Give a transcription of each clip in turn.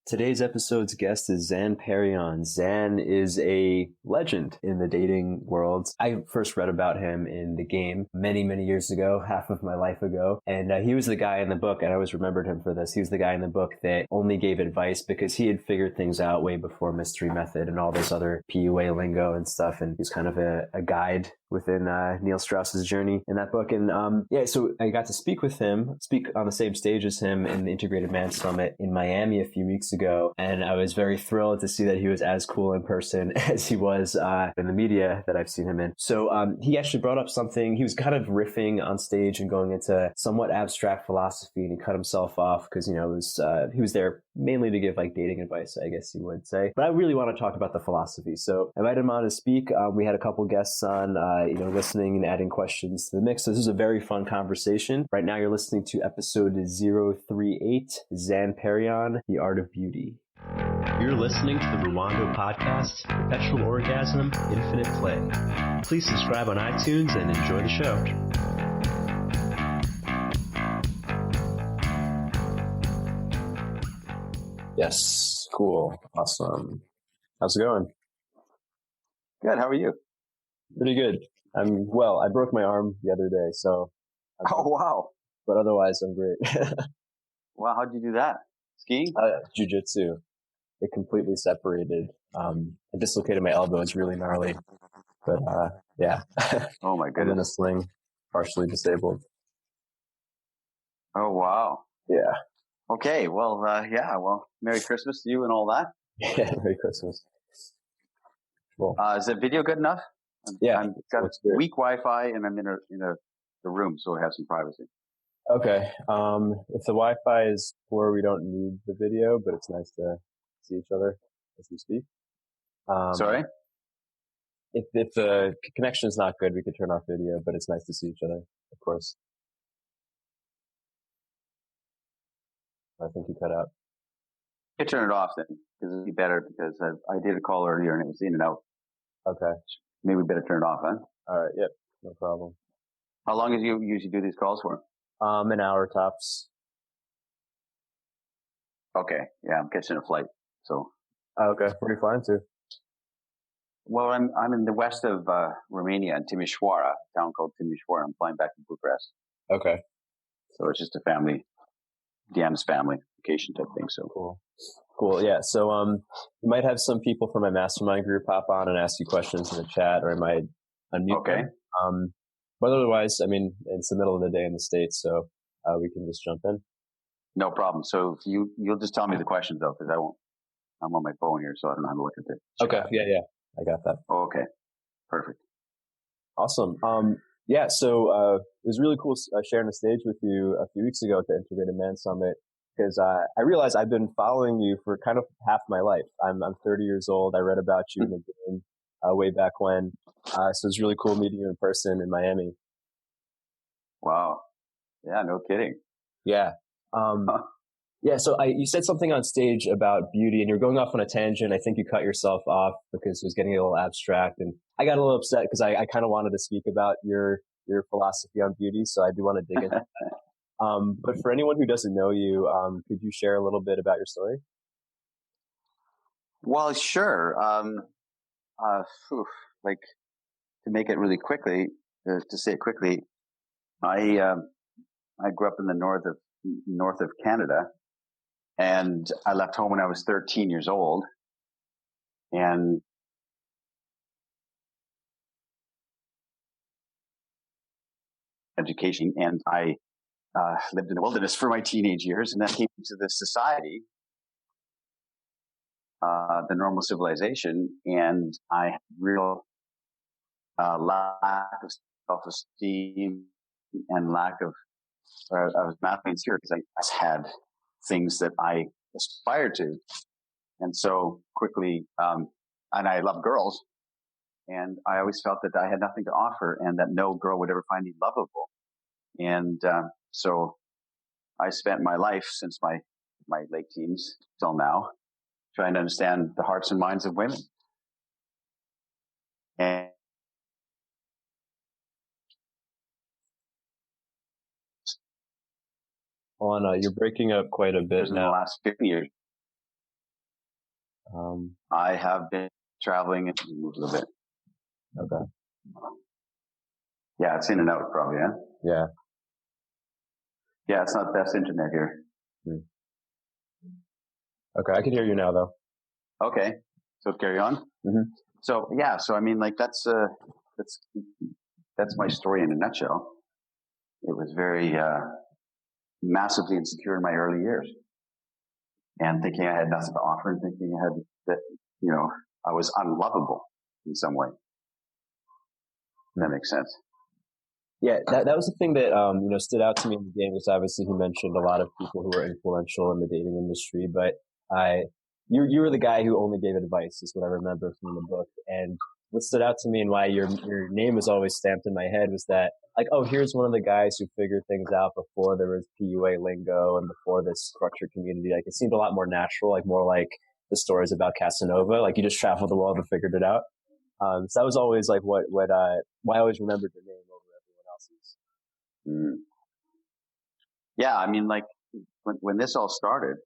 Today's episode's guest is Zan Perrion. Zan is a legend in the dating world. I first read about him in the game many, many years ago, half of my life ago. And he was the guy in the book, and I always remembered him for this. He was the guy in the book that only gave advice because he had figured things out way before Mystery Method and all this other PUA lingo and stuff. And he's kind of a guide within Neil Strauss's journey in that book. And so I got to speak with him, speak on the same stage as him in the Integrated Man Summit in Miami a few weeks ago. And I was very thrilled to see that he was as cool in person as he was in the media that I've seen him in. So he actually brought up something. He was kind of riffing on stage and going into somewhat abstract philosophy, and he cut himself off because, he was there mainly to give like dating advice, I guess you would say. But I really want to talk about the philosophy. So I invited him on to speak. We had a couple guests on, listening and adding questions to the mix. So this is a very fun conversation. Right now you're listening to episode 038, Zan Perrion, The Art of Beauty. You're listening to the Ruwando podcast, Perpetual Orgasm, Infinite Play. Please subscribe on iTunes and enjoy the show. Yes, cool, awesome. How's it going? Good, how are you? Pretty good. I'm well. I broke my arm the other day, so. Oh, wow. But otherwise, I'm great. Wow, how'd you do that? Skiing? Jiu-jitsu. It completely separated. I dislocated my elbow. It's really gnarly. But, yeah. Oh, my I'm goodness. in a sling, partially disabled. Oh, wow. Yeah. Okay, well, Merry Christmas to you and all that. Yeah, Merry Christmas. Cool. Is the video good enough? Yeah. I've got weak Wi-Fi and I'm in the room, so I have some privacy. Okay. If the Wi-Fi is poor, we don't need the video, but it's nice to see each other as we speak. Sorry? If the connection is not good, we could turn off video, but it's nice to see each other, of course. I think you cut out. You can turn it off then, because it'd be better, because I did a call earlier and it was in and out. Okay. Maybe we better turn it off, huh? All right. Yep. No problem. How long do you usually do these calls for? An hour tops. Okay. Yeah, I'm catching a flight, so. Okay. Where are you flying to? Well, I'm in the west of Romania, in Timișoara, a town called Timișoara. I'm flying back to Bucharest. Okay. So it's just a family, Deanna's family vacation type thing. So cool. Yeah. So we might have some people from my mastermind group hop on and ask you questions in the chat, or I might unmute them. But otherwise, I mean, it's the middle of the day in the States, so we can just jump in. No problem. So you'll just tell me the questions though, because I'm on my phone here, so I don't know how to look at it. Okay. Yeah. I got that. Okay. Perfect. Awesome. So it was really cool sharing the stage with you a few weeks ago at the Integrated Man Summit, because I realized I've been following you for kind of half my life. I'm 30 years old. I read about you in the game way back when. So it was really cool meeting you in person in Miami. Wow. Yeah, no kidding. Yeah. Yeah, so you said something on stage about beauty, and you're going off on a tangent. I think you cut yourself off because it was getting a little abstract, and I got a little upset because I kind of wanted to speak about your philosophy on beauty, so I do want to dig into it. But for anyone who doesn't know you, could you share a little bit about your story? Well, sure. Like, to make it really quickly, to say it quickly, I grew up in the north of Canada. And I left home when I was 13 years old. And education. And I lived in the wilderness for my teenage years. And then came to this society, the normal civilization. And I had real lack of self-esteem and lack of, I was madly insecure because I had things that I aspired to. And so quickly, and I love girls, and I always felt that I had nothing to offer and that no girl would ever find me lovable. And so I spent my life since my late teens till now trying to understand the hearts and minds of women. And You're breaking up quite a bit now. In the last 50 years. I have been traveling and move a little bit. Okay. Yeah, it's in and out probably, yeah? Yeah. Yeah, it's not the best internet here. Okay, I can hear you now though. Okay, so carry on. Mm-hmm. So yeah, so I mean, like that's my story in a nutshell. It was very massively insecure in my early years, and thinking I had nothing to offer, and thinking I had that, you know, I was unlovable in some way. That makes sense. Yeah, that was the thing that stood out to me in the game, because obviously he mentioned a lot of people who were influential in the dating industry, but you were the guy who only gave advice, is what I remember from the book. And what stood out to me and why your name was always stamped in my head was that, like, oh, here's one of the guys who figured things out before there was PUA lingo and before this structured community. Like, it seemed a lot more natural, like more like the stories about Casanova. Like, you just traveled the world and figured it out. So that was always like why I always remembered your name over everyone else's. Mm. Yeah, I mean, like when this all started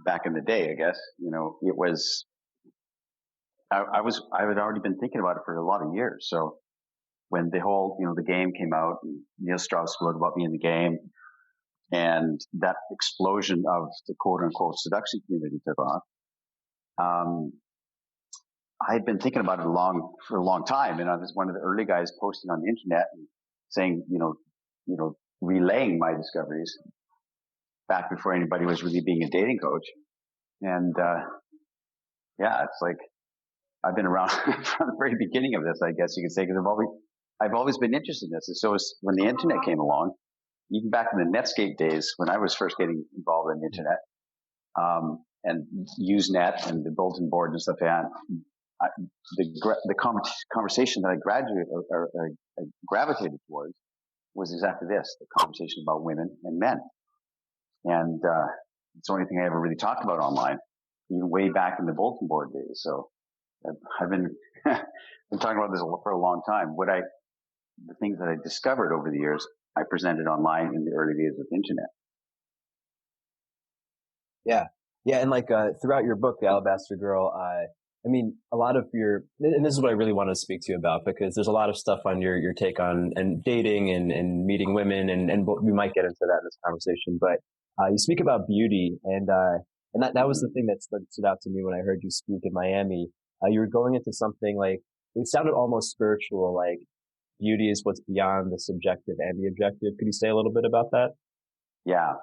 back in the day, I guess, you know, it was, I had already been thinking about it for a lot of years. So when the whole, you know, the game came out and Neil Strauss wrote about me in the game, and that explosion of the quote unquote seduction community took off, I had been thinking about it for a long time. And I was one of the early guys posting on the internet and saying, you know, relaying my discoveries back before anybody was really being a dating coach. And, yeah, it's like, I've been around from the very beginning of this, I guess you could say, because I've always been interested in this. And so when the internet came along, even back in the Netscape days, when I was first getting involved in the internet, and Usenet and the bulletin board and stuff, and the conversation that I gravitated towards was exactly this: the conversation about women and men. And it's the only thing I ever really talked about online, even way back in the bulletin board days. So I've been been talking about this for a long time. The things that I discovered over the years, I presented online in the early days of the internet. Yeah. Yeah. And like, throughout your book, The Alabaster Girl, I mean, a lot of and this is what I really want to speak to you about, because there's a lot of stuff on your take on and dating and meeting women, and we might get into that in this conversation, but, you speak about beauty, and that was the thing that stood out to me when I heard you speak in Miami. You were going into something like, it sounded almost spiritual, like beauty is what's beyond the subjective and the objective. Could you say a little bit about that? Yeah.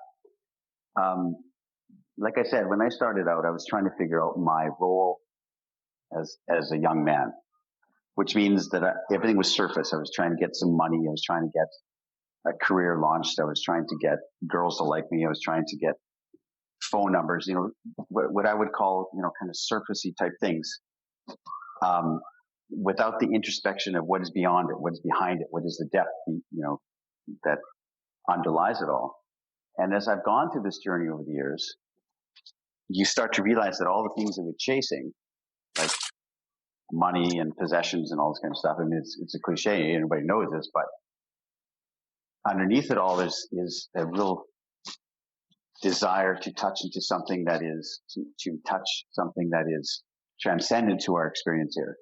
Like I said, when I started out, I was trying to figure out my role as a young man, which means that everything was surface. I was trying to get some money. I was trying to get a career launched. I was trying to get girls to like me. I was trying to get phone numbers, you know, what I would call, you know, kind of surfacey type things, without the introspection of what is beyond it, what is behind it, what is the depth, you know, that underlies it all. And as I've gone through this journey over the years, you start to realize that all the things that we're chasing, like money and possessions and all this kind of stuff, I mean, it's a cliche, everybody knows this, but underneath it all is a real desire to touch into something that is, to touch something that is transcendent to our experience here.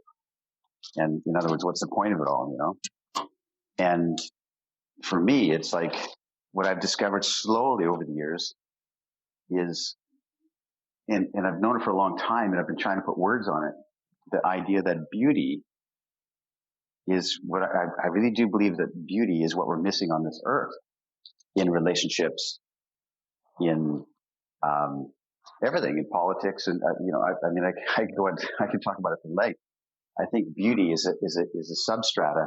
And in other words, what's the point of it all, you know? And for me, it's like what I've discovered slowly over the years is, and I've known it for a long time, and I've been trying to put words on it, the idea that beauty is what I really do believe that beauty is what we're missing on this earth, in relationships, in everything, in politics, and you know, I mean, I can talk about it for length. I think beauty is a substrata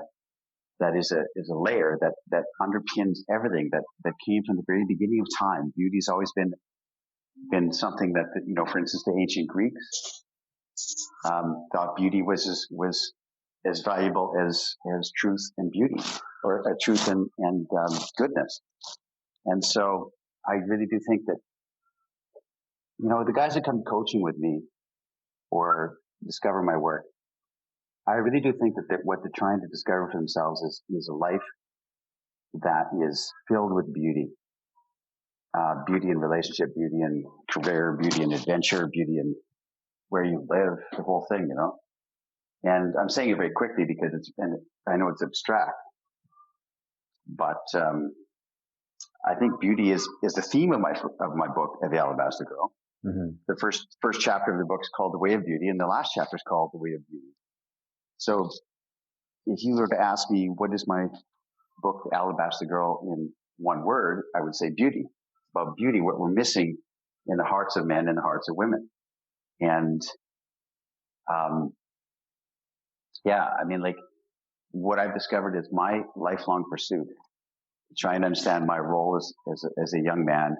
that is a layer that underpins everything that came from the very beginning of time. Beauty's always been something that, you know, for instance, the ancient Greeks thought beauty was as valuable as truth and beauty, or truth and goodness. And so I really do think that, you know, the guys that come coaching with me or discover my work, I really do think that what they're trying to discover for themselves is a life that is filled with beauty. Beauty in relationship, beauty in career, beauty in adventure, beauty in where you live, the whole thing, you know. And I'm saying it very quickly because I know it's abstract, but I think beauty is the theme of my book, The Alabaster Girl. Mm-hmm. The first chapter of the book is called The Way of Beauty, and the last chapter is called The Way of Beauty. So if you were to ask me, what is my book, The Alabaster Girl, in one word, I would say beauty. About beauty, what we're missing in the hearts of men and the hearts of women. And, I mean, like, what I've discovered is my lifelong pursuit, trying to understand my role as a young man,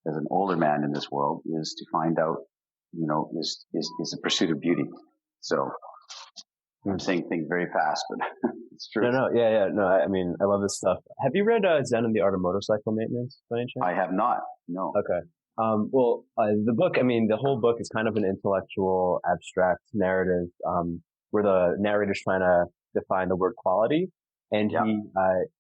as an older man in this world, is to find out, you know, is the pursuit of beauty. So I'm saying things very fast, but it's true. No, I mean, I love this stuff. Have you read Zen and the Art of Motorcycle Maintenance by any chance? I have not, no. Okay. The book, I mean, the whole book is kind of an intellectual, abstract narrative, where the narrator's trying to define the word quality. And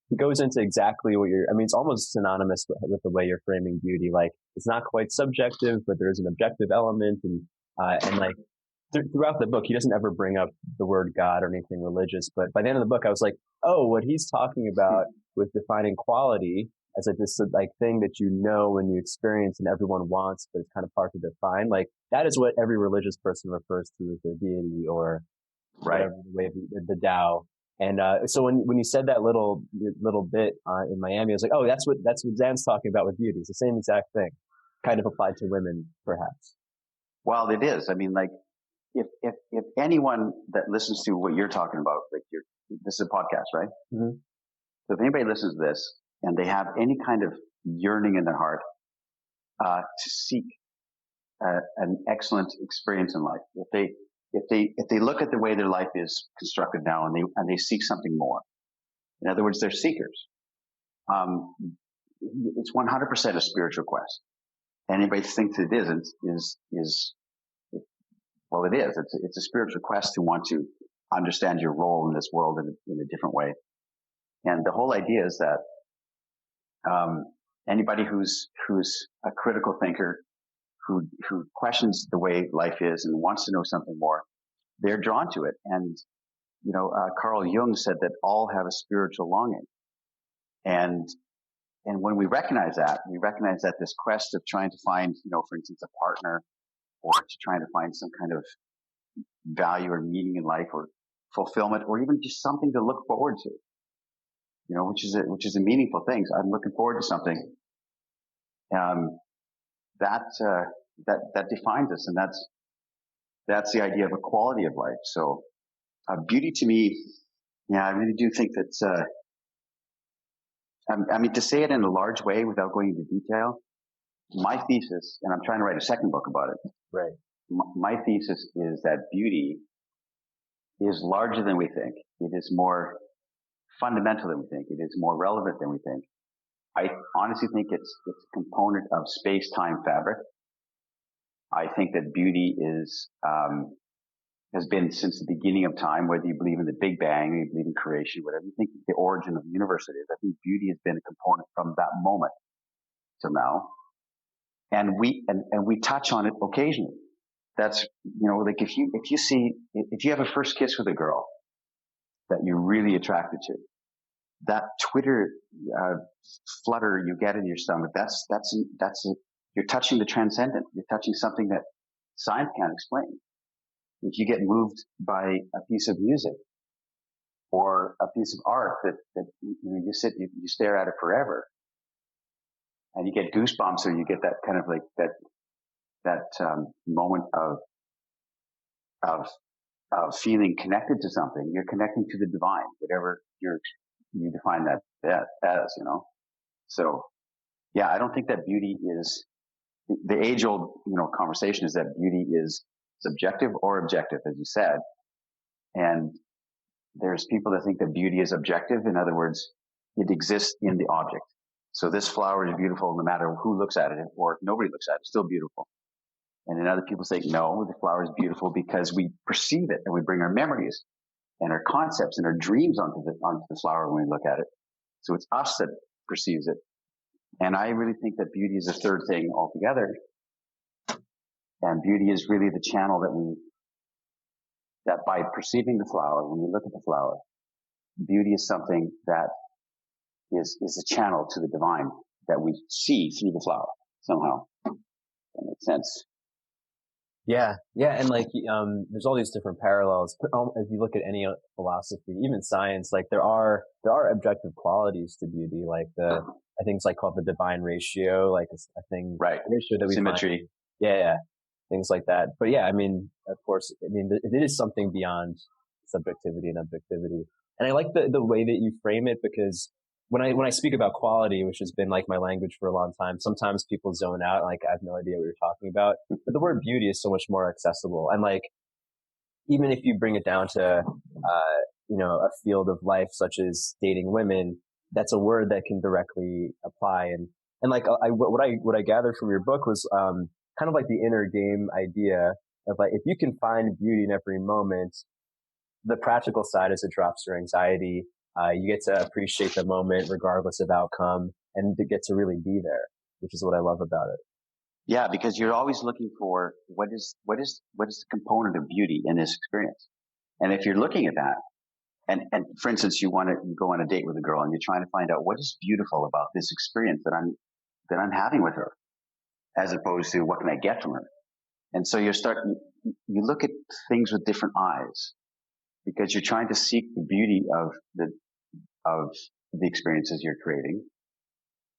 he goes into exactly what it's almost synonymous with the way you're framing beauty. Like, it's not quite subjective, but there's an objective element. And like, throughout the book, he doesn't ever bring up the word God or anything religious. But by the end of the book, I was like, oh, what he's talking about with defining quality as this like thing that you know and you experience and everyone wants, but it's kind of hard to define. Like, that is what every religious person refers to as their deity or whatever, the way of the Tao. And so when you said that little bit in Miami, I was like, oh, that's what Zan's talking about with beauty. It's the same exact thing, kind of applied to women, perhaps. Well, it is. I mean, like, if anyone that listens to what you're talking about, like, this is a podcast, right? Mm-hmm. So if anybody listens to this and they have any kind of yearning in their heart to seek an excellent experience in life, if they look at the way their life is constructed now and they seek something more, in other words, they're seekers. It's 100% a spiritual quest. Anybody thinks it isn't well, it is. It's a spiritual quest to want to understand your role in this world in a different way. And the whole idea is that anybody who's a critical thinker, who questions the way life is and wants to know something more, they're drawn to it. And, you know, Carl Jung said that all have a spiritual longing. And when we recognize that this quest of trying to find, you know, for instance, a partner, or to trying to find some kind of value or meaning in life or fulfillment, or even just something to look forward to, you know, which is a meaningful thing. So I'm looking forward to something. That defines us, and that's the idea of a quality of life. So, beauty to me, I really do think that, I mean, to say it in a large way without going into detail, my thesis, and I'm trying to write a second book about it. Right. My thesis is that beauty is larger than we think. It is more fundamental than we think. It is more relevant than we think. I honestly think it's a component of space-time fabric. I think that beauty has been since the beginning of time, whether you believe in the Big Bang, you believe in creation, whatever you think the origin of the universe it is. I think beauty has been a component from that moment till now. And we touch on it occasionally. That's, you know, like if you have a first kiss with a girl that you're really attracted to, that Twitter flutter you get in your stomach, you're touching the transcendent. You're touching something that science can't explain. If you get moved by a piece of music or a piece of art that you know, you stare at it forever, and you get goosebumps, or you get that kind of like that moment of feeling connected to something. You're connecting to the divine, whatever you define that as, you know. So, yeah, I don't think that beauty is the age-old, you know, conversation is that beauty is subjective or objective, as you said. And there's people that think that beauty is objective. In other words, it exists in the object. So this flower is beautiful no matter who looks at it, or if nobody looks at it, it's still beautiful. And then other people say, no, the flower is beautiful because we perceive it and we bring our memories and our concepts and our dreams onto the flower when we look at it. So it's us that perceives it. And I really think that beauty is a third thing altogether. And beauty is really the channel that by perceiving the flower, when you look at the flower, beauty is something that is a channel to the divine that we see through the flower somehow. That makes sense. Yeah. Yeah. And like, there's all these different parallels. If you look at any philosophy, even science, like there are objective qualities to beauty, like I think it's like called the divine ratio, like a thing, right? Ratio that we Symmetry. find. Yeah. Yeah. Things like that. But yeah, I mean, of course, I mean, it is something beyond subjectivity and objectivity. And I like the way that you frame it, because when I speak about quality, which has been like my language for a long time, sometimes people zone out, like I have no idea what you're talking about. But the word beauty is so much more accessible. And like, even if you bring it down to, a field of life such as dating women, that's a word that can directly apply. And like, what I gathered from your book was, kind of like the inner game idea of like, if you can find beauty in every moment, the practical side is it drops your anxiety. You get to appreciate the moment regardless of outcome, and to get to really be there, which is what I love about it. Yeah, because you're always looking for what is the component of beauty in this experience. And if you're looking at that, and for instance, you want to go on a date with a girl and you're trying to find out what is beautiful about this experience that I'm having with her, as opposed to what can I get from her. And so you look at things with different eyes, because you're trying to seek the beauty of the experiences you're creating.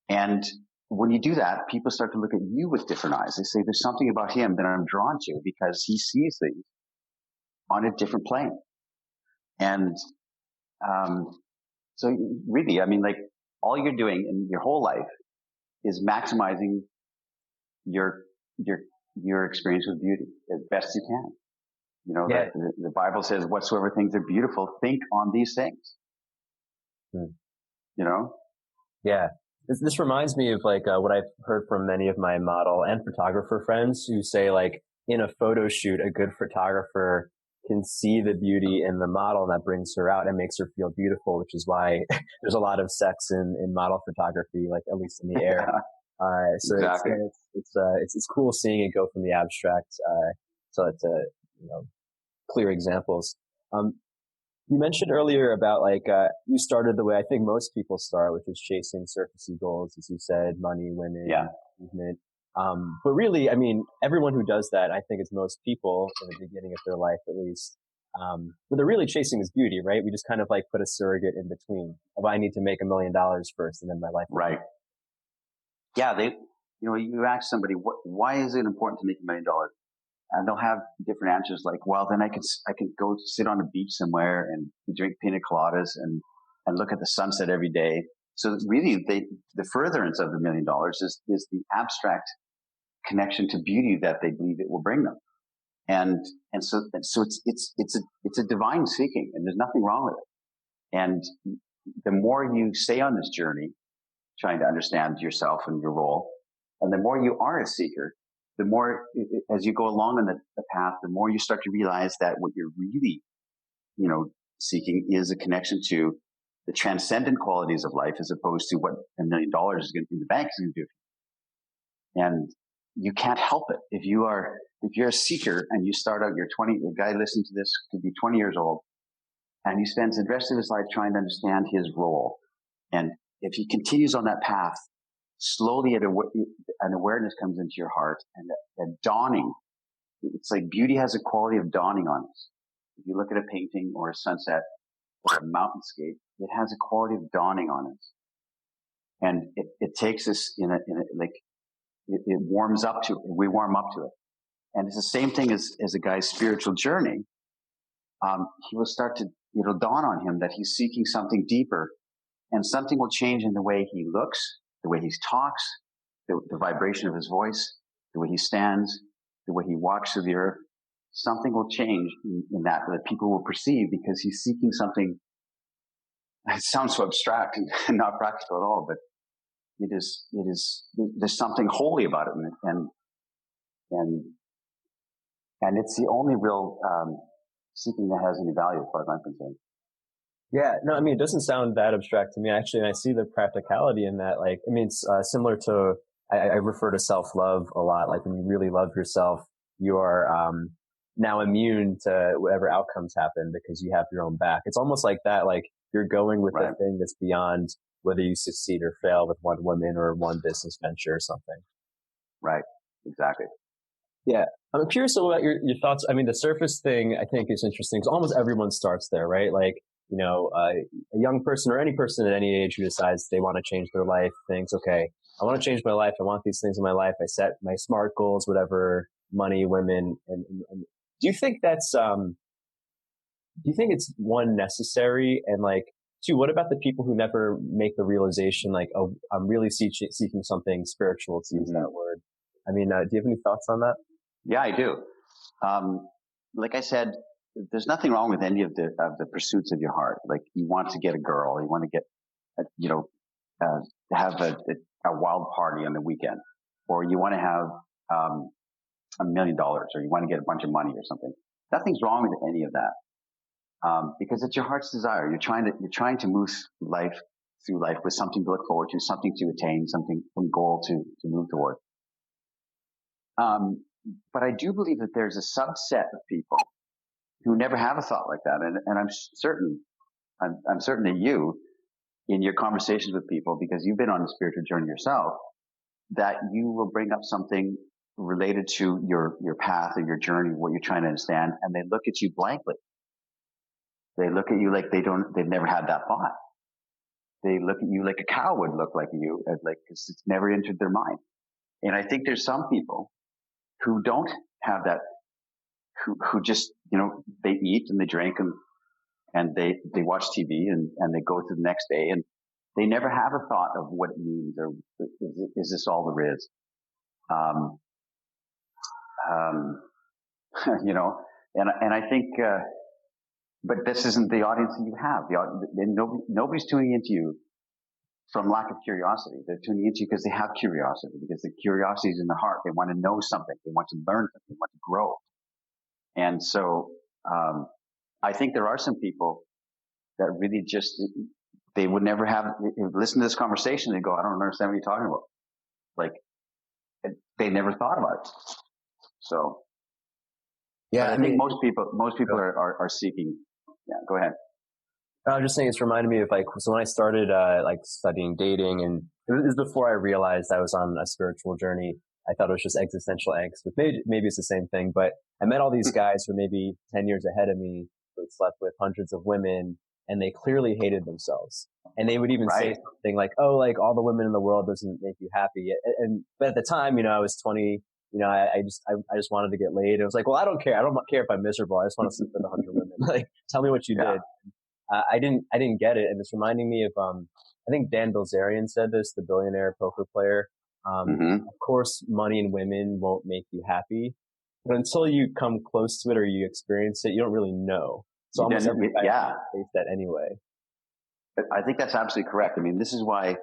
And when you do that, people start to look at you with different eyes. They say, there's something about him that I'm drawn to because he sees things on a different plane. And, so really, I mean, like, all you're doing in your whole life is maximizing your experience with beauty as best you can. You know, Yeah. the Bible says, whatsoever things are beautiful, think on these things. You know? Yeah. This reminds me of like, what I've heard from many of my model and photographer friends who say, like, in a photo shoot, a good photographer can see the beauty in the model, and that brings her out and makes her feel beautiful, which is why there's a lot of sex in model photography, like at least in the air. So exactly. It's cool seeing it go from the abstract, to clear examples. You mentioned earlier about like, you started the way I think most people start, which is chasing surfacey goals, as you said, money, women, movement. But really, I mean, everyone who does that, I think it's most people in the beginning of their life, at least. What they're really chasing is beauty, right? We just kind of like put a surrogate in between. Oh, I need to make $1 million first, and then my life. Right. Yeah. You ask somebody, why is it important to make $1 million? And they'll have different answers like, well, then I could go sit on a beach somewhere and drink pina coladas and look at the sunset every day. So really, the furtherance of the $1 million is the abstract connection to beauty that they believe it will bring them. And so it's a divine seeking, and there's nothing wrong with it. And the more you stay on this journey, trying to understand yourself and your role, and the more you are a seeker, the more, as you go along on the path, the more you start to realize that what you're really, seeking is a connection to the transcendent qualities of life, as opposed to what $1 million is going to in the bank is going to do. And you can't help it. If you're a seeker and you start out, a guy listening to this could be 20 years old, and he spends the rest of his life trying to understand his role. And if he continues on that path, slowly an awareness comes into your heart, and a dawning. It's like beauty has a quality of dawning on us. If you look at a painting or a sunset or a mountainscape, it has a quality of dawning on us. And it takes us it warms up to it. We warm up to it. And it's the same thing as a guy's spiritual journey. He will start to, it'll dawn on him that he's seeking something deeper, and something will change in the way he looks, the way he talks, the vibration of his voice, the way he stands, the way he walks through the earth. Something will change in that people will perceive, because he's seeking something. It sounds so abstract and not practical at all, but it is, there's something holy about it. And it's the only real, seeking that has any value as far as I'm concerned. Yeah, no, I mean, it doesn't sound that abstract to me, actually, and I see the practicality in that. Like, I mean, it's similar to, I refer to self-love a lot. Like, when you really love yourself, you are now immune to whatever outcomes happen because you have your own back. It's almost like that, like you're going with a thing that's beyond whether you succeed or fail with one woman or one business venture or something. Right. Exactly. Yeah. I'm curious about your thoughts. I mean, the surface thing I think is interesting because almost everyone starts there, right? Like, you know, a young person or any person at any age who decides they want to change their life thinks, okay, I want to change my life. I want these things in my life. I set my SMART goals, whatever, money, women. And do you think that's, do you think it's one necessary? And like, two, what about the people who never make the realization like, oh, I'm really seeking something spiritual, to use that word? I mean, do you have any thoughts on that? Yeah, I do. Like I said, there's nothing wrong with any of the pursuits of your heart. Like you want to get a girl, you want to get, have a wild party on the weekend, or you want to have $1 million, or you want to get a bunch of money or something. Nothing's wrong with any of that, because it's your heart's desire. You're trying to move through life with something to look forward to, something to attain, some goal to move toward. But I do believe that there's a subset of people who never have a thought like that. And I'm certain that you, in your conversations with people, because you've been on a spiritual journey yourself, that you will bring up something related to your path or your journey, what you're trying to understand, and they look at you blankly. They look at you like they've never had that thought. They look at you like a cow would look like you, like, cause it's never entered their mind. And I think there's some people who don't have that, who just, they eat and they drink and they watch TV and they go to the next day and they never have a thought of what it means or is this all there is? And I think, but this isn't the audience that you have. Nobody's tuning into you from lack of curiosity. They're tuning into you because they have curiosity, because the curiosity is in the heart. They want to know something. They want to learn something. They want to grow. And so, I think there are some people that really just, they would never listen to this conversation and go, I don't understand what you're talking about. Like, they never thought about it. So, yeah, I think most people are seeking. Yeah, go ahead. I was just saying, it's reminded me of so when I started, studying dating, and it was before I realized I was on a spiritual journey. I thought it was just existential angst, but maybe it's the same thing. But I met all these guys who were maybe 10 years ahead of me who had slept with hundreds of women, and they clearly hated themselves. And they would even say something like, oh, like all the women in the world doesn't make you happy. But at the time, I was 20, I just wanted to get laid. It was like, well, I don't care. I don't care if I'm miserable. I just want to sleep with 100 women. Like, tell me what you did. I didn't get it. And it's reminding me of, I think Dan Bilzerian said this, the billionaire poker player. Of course, money and women won't make you happy, but until you come close to it or you experience it, you don't really know. So almost every guy face that anyway. I think that's absolutely correct. I mean, this is why,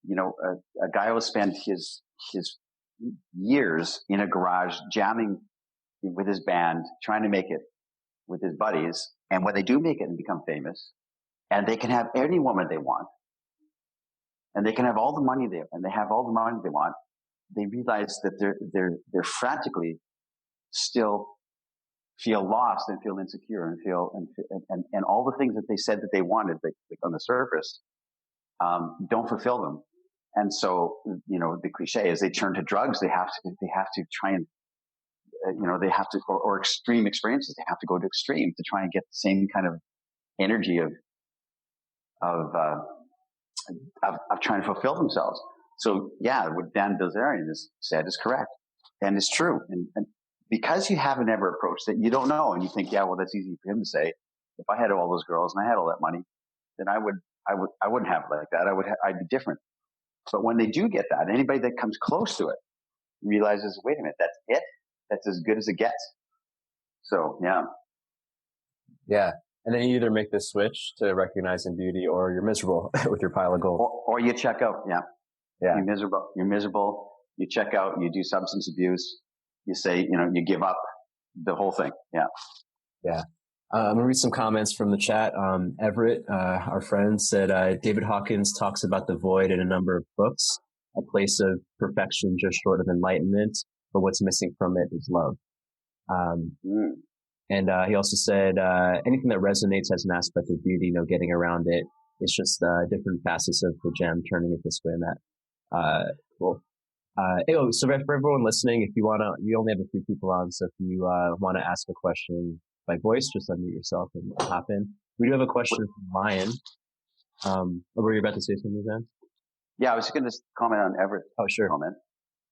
a guy will spend his years in a garage jamming with his band, trying to make it with his buddies. And when they do make it and become famous, and they can have any woman they want, and they can have all the money they want, they realize that they're frantically still feel lost and feel insecure and all the things that they said that they wanted, like on the surface, don't fulfill them. And so, the cliche is they turn to drugs. They have to try and, they have to, or extreme experiences. They have to go to extreme to try and get the same kind of energy of trying to fulfill themselves. So yeah, what Dan Bilzerian has said is correct and it's true. And because you haven't ever approached it, you don't know. And you think, yeah, well, that's easy for him to say. If I had all those girls and I had all that money, then I wouldn't have it like that. I'd be different. But when they do get that, anybody that comes close to it realizes, wait a minute, that's it. That's as good as it gets. So, yeah. Yeah. And then you either make this switch to recognizing beauty or you're miserable with your pile of gold. Or you check out. Yeah. Yeah. You're miserable. You check out, you do substance abuse. You say, you give up the whole thing. Yeah. Yeah. I'm going to read some comments from the chat. Everett, our friend, said, David Hawkins talks about the void in a number of books, a place of perfection just short of enlightenment, but what's missing from it is love. Mm. And he also said anything that resonates has an aspect of beauty, no getting around it. It's just different facets of the gem, turning it this way and that. Cool. So for everyone listening, if you wanna, we only have a few people on, so if you want to ask a question by voice, just unmute yourself and hop in. We do have a question from Lion. Were you about to say something, Zan? Yeah, I was going to comment on Everett's sure. comment,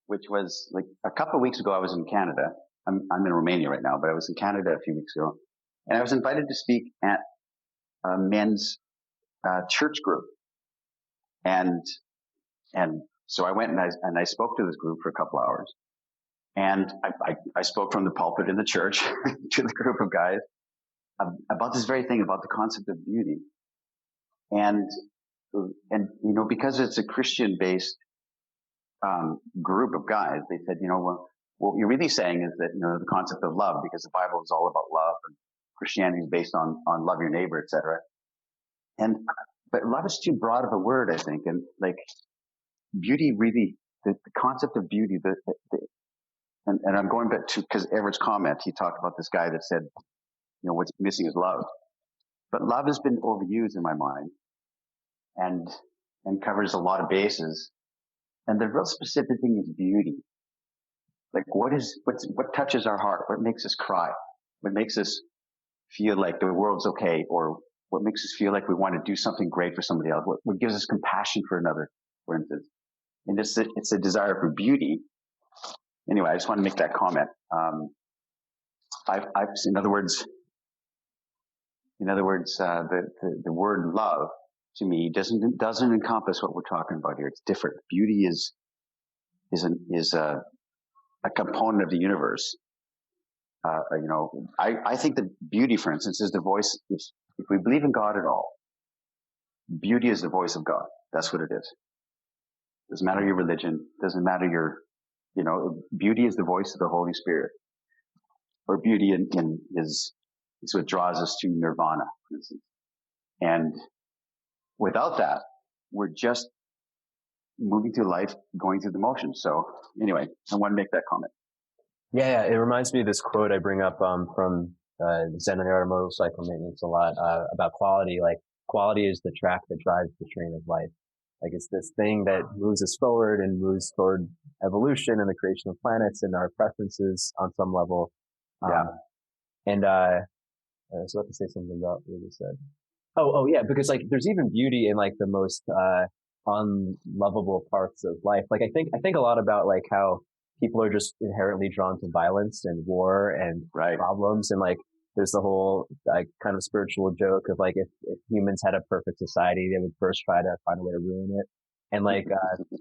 which was like a couple of weeks ago. I was in Canada. I'm in Romania right now, but I was in Canada a few weeks ago, and I was invited to speak at a men's church group, and so I went and I spoke to this group for a couple hours, and I spoke from the pulpit in the church to the group of guys about this very thing, about the concept of beauty, and because it's a Christian based group of guys, they said, well, what you're really saying is that, the concept of love, because the Bible is all about love and Christianity is based on love your neighbor, etc. But love is too broad of a word, I think. And like beauty really, the concept of beauty, and I'm going back to, because Everett's comment, he talked about this guy that said, what's missing is love. But love has been overused in my mind and covers a lot of bases. And the real specific thing is beauty. Like what touches our heart? What makes us cry? What makes us feel like the world's okay? Or what makes us feel like we want to do something great for somebody else? What gives us compassion for another, for instance? And it's a desire for beauty. Anyway, I just want to make that comment. In other words, the word love to me doesn't encompass what we're talking about here. It's different. Beauty is a component of the universe. I think that beauty, for instance, is the voice. If we believe in God at all, beauty is the voice of God. That's what it is. Doesn't matter your religion. Doesn't matter beauty is the voice of the Holy Spirit. Or beauty is what draws us to nirvana, for instance. And without that, we're just moving through life, going through the motions. So anyway, I want to make that comment. Yeah, it reminds me of this quote I bring up from Zen and the Art of Motorcycle Maintenance a lot about quality. Like quality is the track that drives the train of life. Like it's this thing that moves us forward and moves toward evolution and the creation of planets and our preferences on some level. Yeah. And I was about to say something about what you said. Oh yeah, because like there's even beauty in like the most unlovable parts of life. Like I think a lot about like how people are just inherently drawn to violence and war and problems. And like, there's the whole like kind of spiritual joke of like, if humans had a perfect society, they would first try to find a way to ruin it. And like,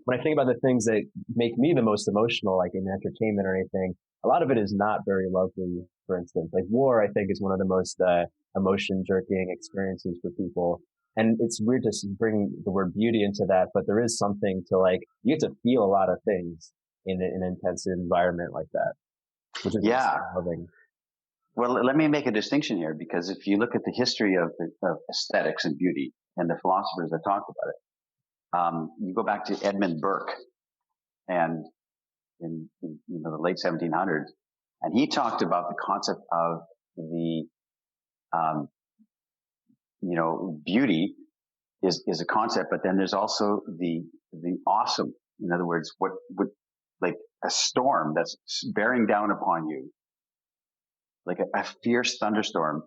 when I think about the things that make me the most emotional, like in entertainment or anything, a lot of it is not very lovely. For instance, like war, I think is one of the most, emotion jerking experiences for people. And it's weird to bring the word beauty into that, but there is something to like, you get to feel a lot of things in an intensive environment like that, which is loving. Well, let me make a distinction here, because if you look at the history of aesthetics and beauty and the philosophers that talked about it, you go back to Edmund Burke and in the late 1700s, and he talked about the concept of the beauty is a concept, but then there's also the awesome. In other words, what like a storm that's bearing down upon you, like a fierce thunderstorm.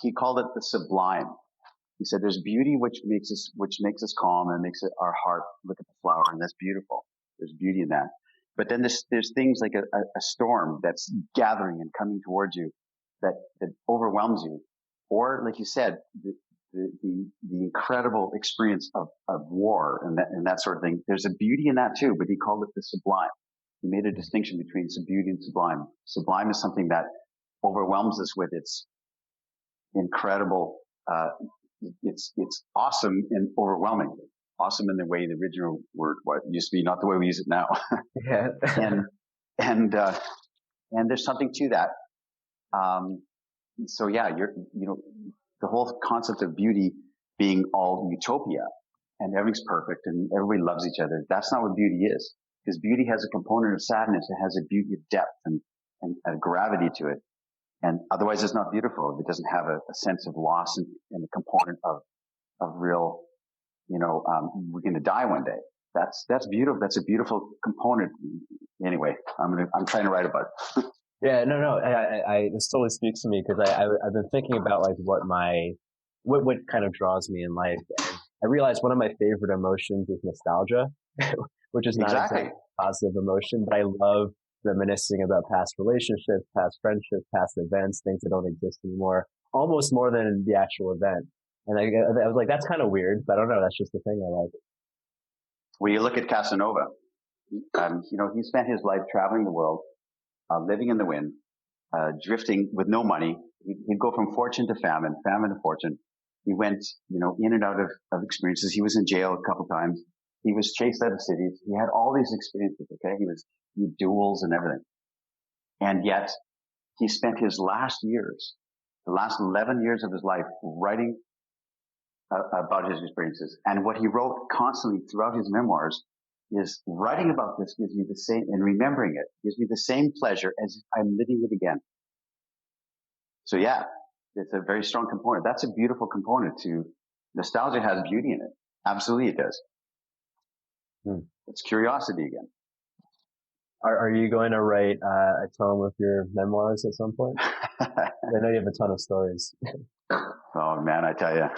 He called it the sublime. He said there's beauty which makes us calm and makes our heart look at the flower, and that's beautiful. There's beauty in that. But then there's things like a storm that's gathering and coming towards you that overwhelms you. Or like you said, the incredible experience of war and that sort of thing. There's a beauty in that too, but he called it the sublime. He made a distinction between beauty and sublime. Sublime is something that overwhelms us with its incredible, it's awesome and overwhelming. Awesome in the way the original word used to be, not the way we use it now. Yeah. and there's something to that. So yeah, the whole concept of beauty being all utopia and everything's perfect and everybody loves each other. That's not what beauty is, because beauty has a component of sadness. It has a beauty of depth and a gravity to it. And otherwise it's not beautiful. It doesn't have a sense of loss and a component of real, we're going to die one day. That's beautiful. That's a beautiful component. Anyway, I'm trying to write about it. Yeah, no. This totally speaks to me because I've been thinking about like what kind of draws me in life. And I realized one of my favorite emotions is nostalgia, which is not exactly a positive emotion, but I love reminiscing about past relationships, past friendships, past events, things that don't exist anymore, almost more than the actual event. And I was like, that's kind of weird, but I don't know. That's just the thing I like. Well, you look at Casanova. He spent his life traveling the world, living in the wind, drifting with no money. He'd go from fortune to famine, famine to fortune. He went, in and out of experiences. He was in jail a couple times. He was chased out of cities. He had all these experiences. Okay. He had duels and everything. And yet he spent his last years, the last 11 years of his life writing about his experiences. And what he wrote constantly throughout his memoirs is writing about this gives me the same, and remembering it gives me the same pleasure as if I'm living it again. So yeah, it's a very strong component. That's a beautiful component to nostalgia. Has beauty in it. Absolutely it does. It's curiosity again. Are you going to write a tome of your memoirs at some point? I know you have a ton of stories. Oh man, I tell you,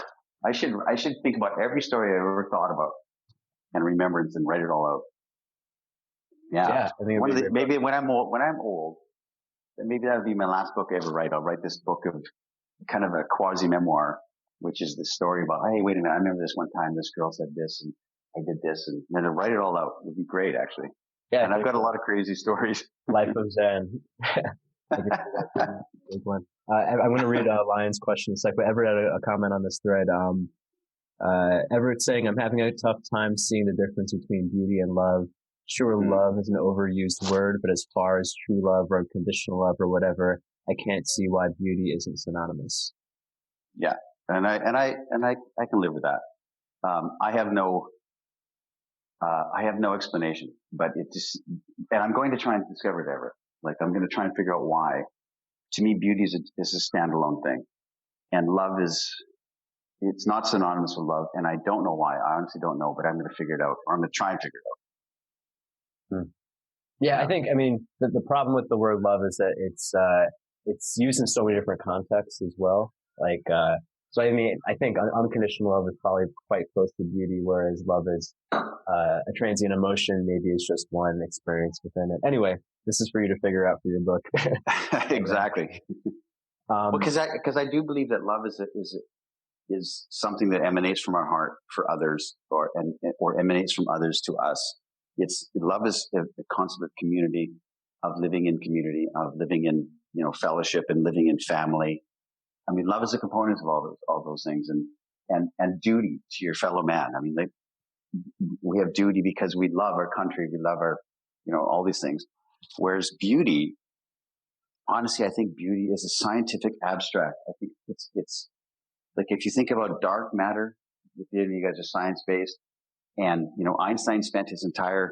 I should think about every story I ever thought about and remembrance and write it all out. Yeah. I think maybe when I'm old, maybe that'll be my last book I ever write. I'll write this book of kind of a quasi memoir, which is the story about, hey, wait a minute, I remember this one time this girl said this and I did this, and then to write it all out would be great, actually. Yeah, and I've got a lot of crazy stories. Life of Zan. I'm going to read Lion's question in a sec, but Everett had a comment on this thread. Everett saying, I'm having a tough time seeing the difference between beauty and love. Sure, love is an overused word, but as far as true love or unconditional love or whatever, I can't see why beauty isn't synonymous. Yeah, and I can live with that. I have no explanation, but and I'm going to try and discover it, Everett. Like, I'm going to try and figure out why. To me, beauty is a standalone thing, and love it's not synonymous with love, and I don't know why. I honestly don't know, but I'm going to figure it out, or I'm going to try and figure it out. Yeah, I think, the problem with the word love is that it's used in so many different contexts as well. Like, so I think unconditional love is probably quite close to beauty, whereas love is, a transient emotion. Maybe it's just one experience within it. Anyway, this is for you to figure out for your book. Exactly. Because I do believe that love is something that emanates from our heart for others, or emanates from others to us. Love is a concept of community, of living in community, of living in, fellowship and living in family. I mean, love is a component of all those things, and duty to your fellow man. I mean, we have duty because we love our country, we love our, all these things. Whereas beauty, honestly, I think beauty is a scientific abstract. I think it's like, if you think about dark matter, you guys are science-based, and, Einstein spent the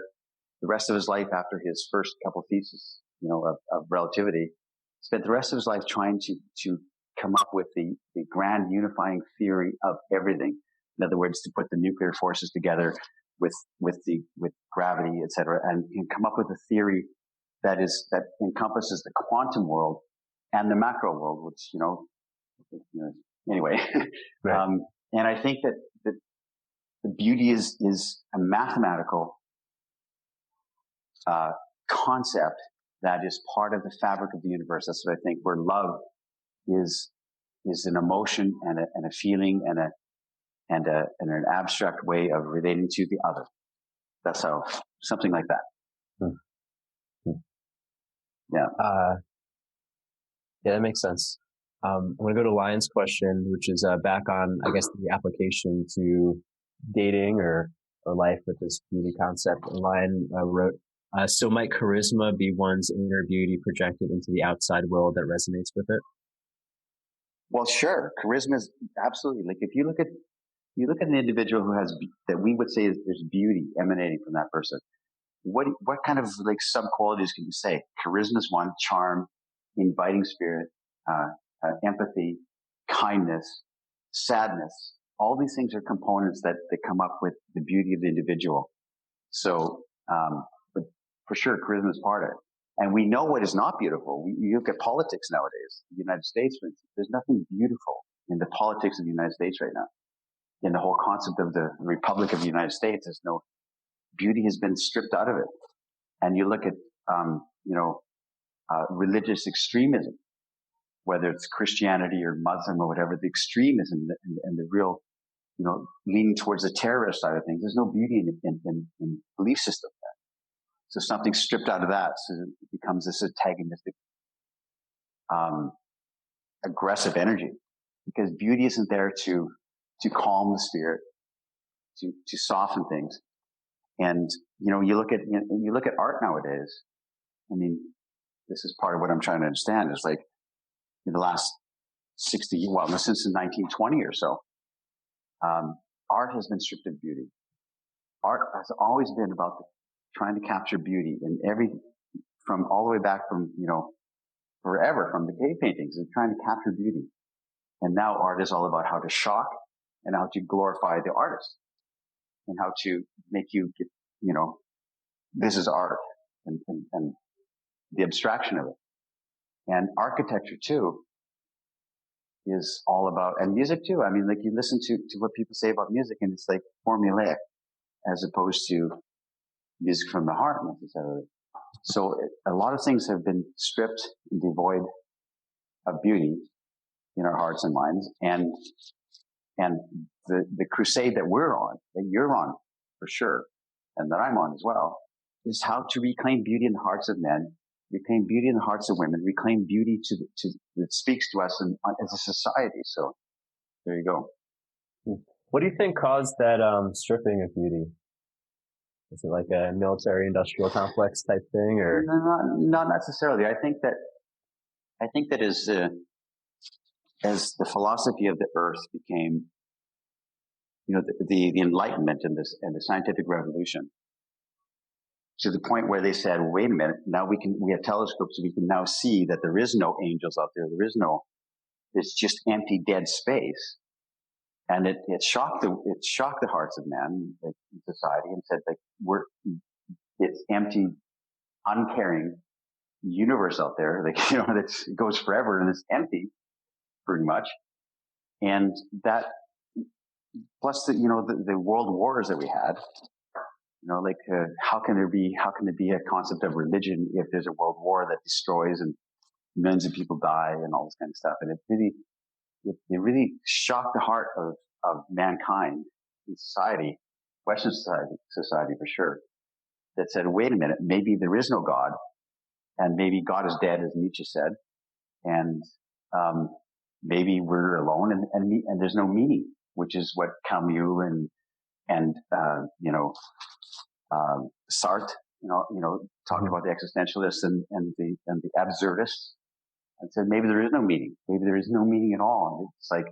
rest of his life after his first couple theses, of relativity, spent the rest of his life trying to come up with the grand unifying theory of everything. In other words, to put the nuclear forces together with gravity, et cetera, and come up with a theory that encompasses the quantum world and the macro world, which, anyway. Right. And I think that the beauty is a mathematical concept that is part of the fabric of the universe. That's what I think, where love is an emotion and a feeling and an abstract way of relating to the other. That's how, something like that. Yeah. Yeah, that makes sense. I'm going to go to Lion's question, which is back on, I guess, the application to dating or life with this beauty concept. And Lion wrote, so might charisma be one's inner beauty projected into the outside world that resonates with it? Well, sure. Charisma is absolutely, like, if you look at an individual who has, that we would say there's beauty emanating from that person, what kind of like sub qualities can you say? Charisma is one, charm, inviting spirit, empathy, kindness, sadness. All these things are components that come up with the beauty of the individual. So, but for sure, charisma is part of it. And we know what is not beautiful. You look at politics nowadays, the United States, for instance, there's nothing beautiful in the politics of the United States right now. In the whole concept of the Republic of the United States, there's no beauty has been stripped out of it. And you look at, religious extremism, whether it's Christianity or Muslim or whatever, the extremism and the real, leaning towards the terrorist side of things. There's no beauty in belief system there. So something's stripped out of that. So it becomes this antagonistic, aggressive energy, because beauty isn't there to calm the spirit, to soften things. And, you look at art nowadays. I mean, this is part of what I'm trying to understand is like in the last 60, since the 1920 or so, art has been stripped of beauty. Art has always been about trying to capture beauty in from all the way back from, forever, from the cave paintings, and trying to capture beauty. And now art is all about how to shock and how to glorify the artist and how to make you, this is art and the abstraction of it. And architecture too is all about, and music too. I mean, like you listen to what people say about music and it's like formulaic as opposed to music from the heart necessarily. So a lot of things have been stripped and devoid of beauty in our hearts and minds. And the crusade that we're on, that you're on for sure, and that I'm on as well, is how to reclaim beauty in the hearts of men, reclaim beauty in the hearts of women, reclaim beauty that speaks to us as a society. So there you go. What do you think caused that stripping of beauty? Is it like a military industrial complex type thing, or not necessarily? I think that as the philosophy of the earth became, the Enlightenment and the scientific revolution, to the point where they said, wait a minute, now we have telescopes, so we can now see that there is no angels out there. It's just empty, dead space. And it shocked the hearts of men, like, in society, and said, like, it's empty, uncaring universe out there, like, it goes forever and it's empty, pretty much. And that, plus the world wars that we had, how can there be a concept of religion if there's a world war that destroys and millions of people die and all this kind of stuff? And it really shocked the heart of mankind in society, Western society for sure, that said, wait a minute, maybe there is no God, and maybe God is dead, as Nietzsche said, and maybe we're alone, and there's no meaning, which is what Camus and Sartre, talking about the existentialists and the absurdists, and said maybe there is no meaning. Maybe there is no meaning at all. And it's like,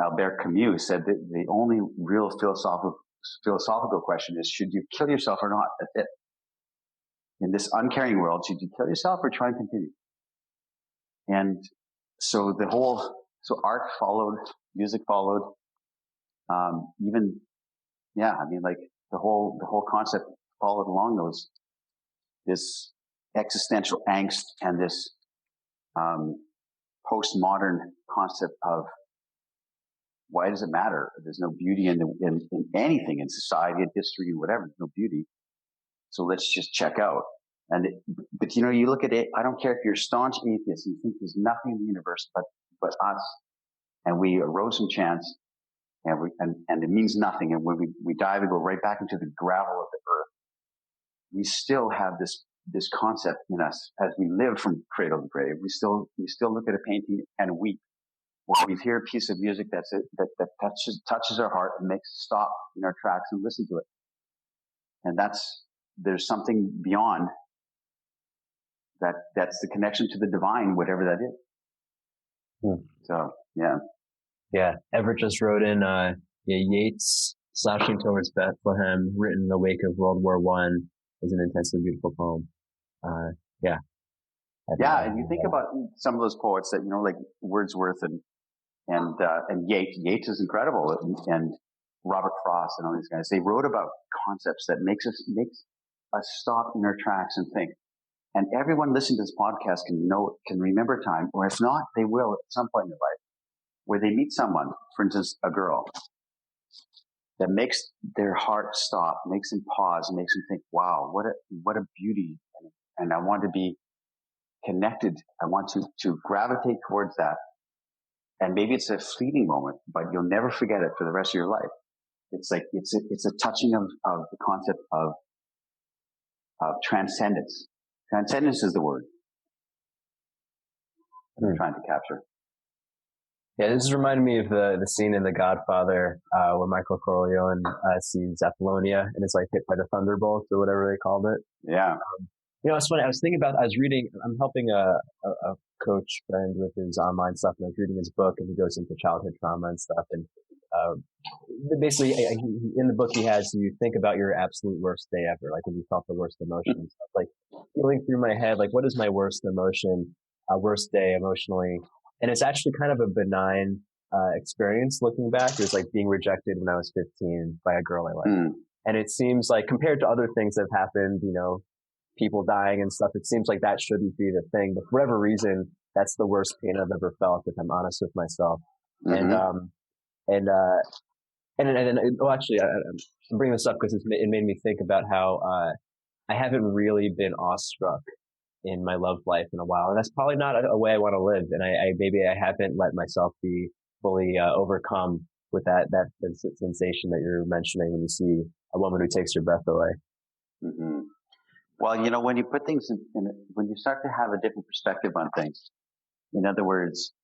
Albert Camus said that the only real philosophical question is, should you kill yourself or not? That's it. In this uncaring world, should you kill yourself or try and continue? And so art followed, music followed, the whole concept followed along this existential angst and this postmodern concept of, why does it matter? There's no beauty in anything, in society, in history, whatever. There's no beauty. So let's just check out. But you look at it, I don't care if you're a staunch atheist and you think there's nothing in the universe but us, and we arose from chance, and it means nothing. And when we die, we go right back into the gravel of the earth. We still have this concept in us as we live from cradle to grave. We still look at a painting and weep. Or we hear a piece of music that touches our heart and makes us stop in our tracks and listen to it. And there's something beyond that. That's the connection to the divine, whatever that is. So, yeah. Yeah. Everett just wrote in, Yeats slouching towards Bethlehem, written in the wake of World War I. is an intensely beautiful poem. Yeah. Yeah. And you think about some of those poets that, like Wordsworth and Yeats. Yeats is incredible. And Robert Frost and all these guys, they wrote about concepts that makes us stop in our tracks and think. And everyone listening to this podcast can remember a time, or if not, they will at some point in their life, where they meet someone, for instance, a girl, that makes their heart stop, makes them pause, makes them think, wow, what a beauty. And I want to be connected. I want to gravitate towards that. And maybe it's a fleeting moment, but you'll never forget it for the rest of your life. It's like, it's a touching of the concept of transcendence. Transcendence is the word I'm trying to capture. Yeah, this is reminding me of the scene in The Godfather, where Michael Corleone sees Apollonia and is like hit by the thunderbolt or whatever they called it. Yeah. It's funny. I was reading, I'm helping a coach friend with his online stuff, and I was reading his book, and he goes into childhood trauma and stuff. And basically, in the book, he has you think about your absolute worst day ever, like when you felt the worst emotion and stuff. Like going through my head, like what is my worst emotion, worst day emotionally? And it's actually kind of a benign experience looking back. It was like being rejected when I was 15 by a girl I liked. And it seems like compared to other things that have happened, people dying and stuff, it seems like that shouldn't be the thing. But for whatever reason, that's the worst pain I've ever felt, if I'm honest with myself. Mm-hmm. Actually, I'm bringing this up because it made me think about how I haven't really been awestruck in my love life in a while. And that's probably not a way I want to live. And maybe I haven't let myself be fully overcome with that sensation that you're mentioning when you see a woman who takes your breath away. Mm-hmm. Well, when you put things when you start to have a different perspective on things, in other words,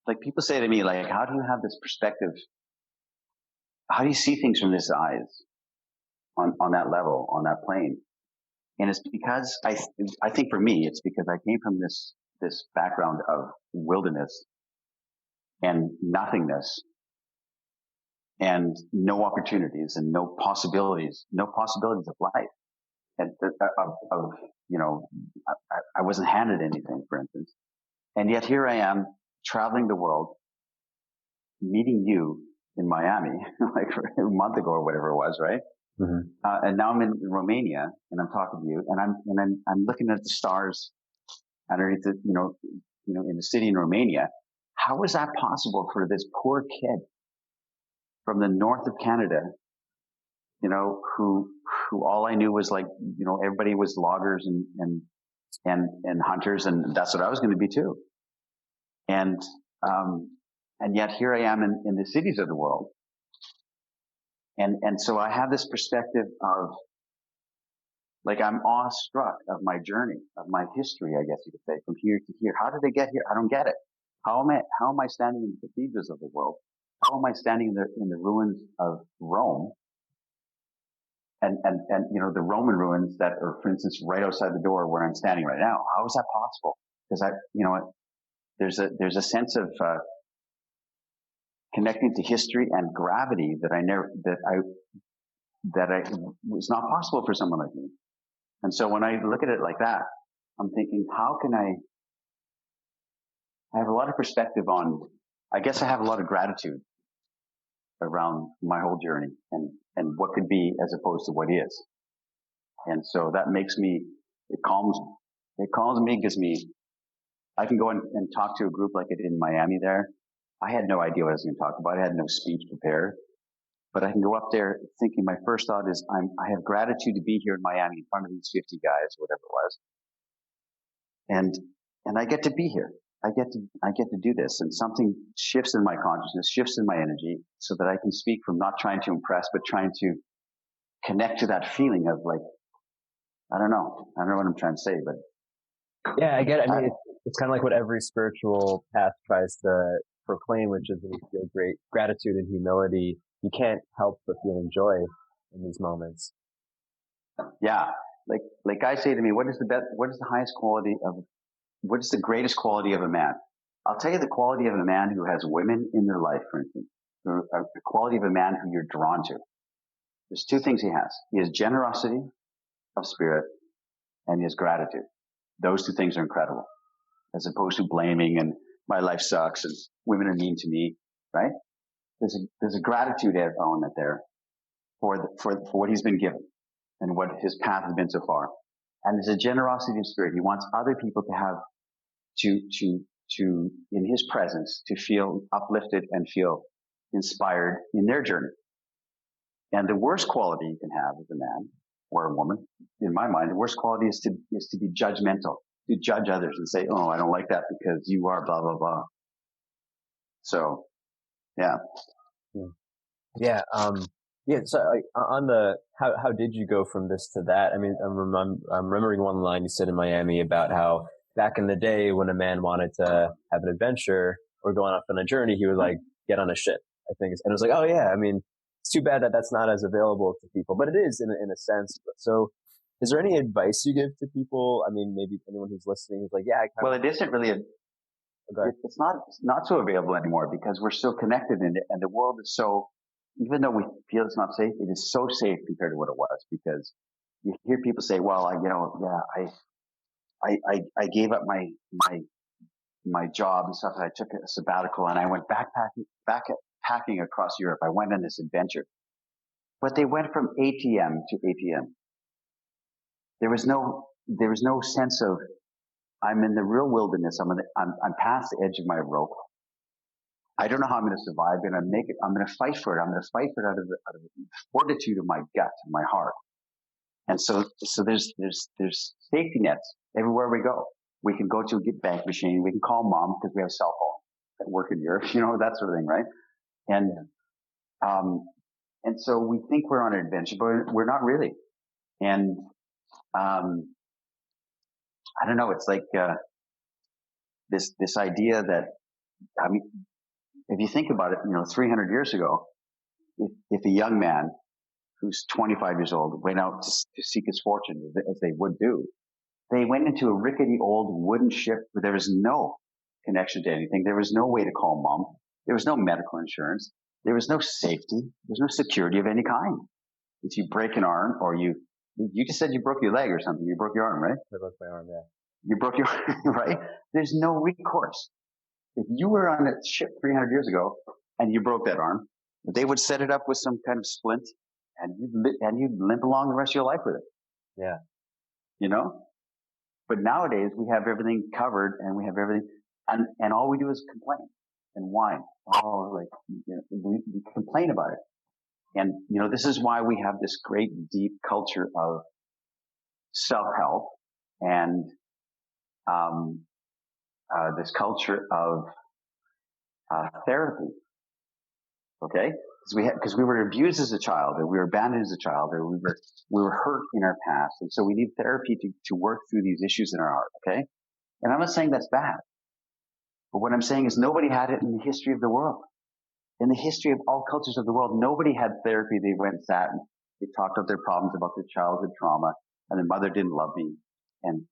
like people say to me, like, how do you have this perspective? How do you see things from this eyes on that level, on that plane? And it's because I think for me, it's because I came from this background of wilderness and nothingness and no opportunities and no possibilities of life. And I wasn't handed anything, for instance. And yet here I am traveling the world, meeting you in Miami, like a month ago or whatever it was, right? Mm-hmm. And now I'm in Romania and I'm talking to you and I'm looking at the stars underneath the, in the city in Romania. How is that possible for this poor kid from the north of Canada, who all I knew was like, everybody was loggers and hunters, and that's what I was going to be too. And yet here I am in the cities of the world. And so I have this perspective of, like, I'm awestruck of my journey, of my history, I guess you could say, from here to here. How did I get here? I don't get it. How am I standing in the cathedrals of the world? How am I standing in the ruins of Rome? And the Roman ruins that are, for instance, right outside the door where I'm standing right now. How is that possible? Because there's a sense of, connecting to history and gravity that was not possible for someone like me. And so when I look at it like that, I'm thinking, how can I have a lot of perspective I guess I have a lot of gratitude around my whole journey and what could be as opposed to what is. And so that makes it calms me, gives me, I can go and talk to a group like I did in Miami there. I had no idea what I was going to talk about. I had no speech prepared, but I can go up there thinking my first thought is I have gratitude to be here in Miami in front of these 50 guys, whatever it was. And I get to be here. I get to do this, and something shifts in my consciousness, shifts in my energy so that I can speak from not trying to impress, but trying to connect to that feeling of, like, I don't know what I'm trying to say, but yeah, I get it. I mean, it's kind of like what every spiritual path tries to proclaim, which is that you feel great gratitude and humility. You can't help but feeling joy in these moments. Yeah. Like I say to me, what is the greatest quality of a man? I'll tell you the quality of a man who has women in their life, for instance, or the quality of a man who you're drawn to. There's two things he has. He has generosity of spirit and he has gratitude. Those two things are incredible, as opposed to blaming and my life sucks and women are mean to me, right? There's a gratitude element there for what he's been given and what his path has been so far. And there's a generosity of spirit. He wants other people to have, to, in his presence, to feel uplifted and feel inspired in their journey. And the worst quality you can have as a man or a woman, in my mind, the worst quality is to be judgmental, to judge others and say, oh, I don't like that because you are blah, blah, blah. So, yeah. Yeah. Yeah. So on the, how did you go from this to that? I mean, I'm remembering one line you said in Miami about how back in the day when a man wanted to have an adventure or going off on a journey, he would like get on a ship, I think. And it was like, oh yeah, I mean, it's too bad that that's not as available to people, but it is in a sense. So is there any advice you give to people? I mean, maybe anyone who's listening is like, yeah, well, it isn't really it's not so available anymore because we're so connected in it and the world is so, even though we feel it's not safe, it is so safe compared to what it was, because you hear people say, well, I gave up my job and stuff and I took a sabbatical and I went backpacking across Europe. I went on this adventure, but they went from ATM to ATM. There was no sense of, I'm in the real wilderness. I'm past the edge of my rope. I don't know how I'm going to survive, but I'm going to fight for it. I'm going to fight for it out of the fortitude of my gut and my heart. And so there's safety nets everywhere we go. We can go to a bank machine. We can call mom because we have a cell phone that work in Europe, that sort of thing, right? And so we think we're on an adventure, but we're not really. And, I don't know. It's like, this idea that, I mean, if you think about it, 300 years ago, if a young man who's 25 years old went out to seek his fortune, as they would do, they went into a rickety old wooden ship where there was no connection to anything. There was no way to call mom. There was no medical insurance. There was no safety. There's no security of any kind. If you break an arm or you just said you broke your leg or something. You broke your arm, right? I broke my arm, yeah. You broke your arm, right? There's no recourse. If you were on a ship 300 years ago and you broke that arm, they would set it up with some kind of splint and you'd limp along the rest of your life with it. Yeah. But nowadays we have everything covered and we have everything, and all we do is complain and whine. We complain about it. And, this is why we have this great deep culture of self-help and, this culture of, therapy. Okay? Because we were abused as a child, or we were abandoned as a child, or we were hurt in our past. And so we need therapy to work through these issues in our heart. Okay? And I'm not saying that's bad. But what I'm saying is nobody had it in the history of the world. In the history of all cultures of the world, nobody had therapy. They went and sat and they talked about their problems, about their childhood trauma, and their mother didn't love me, and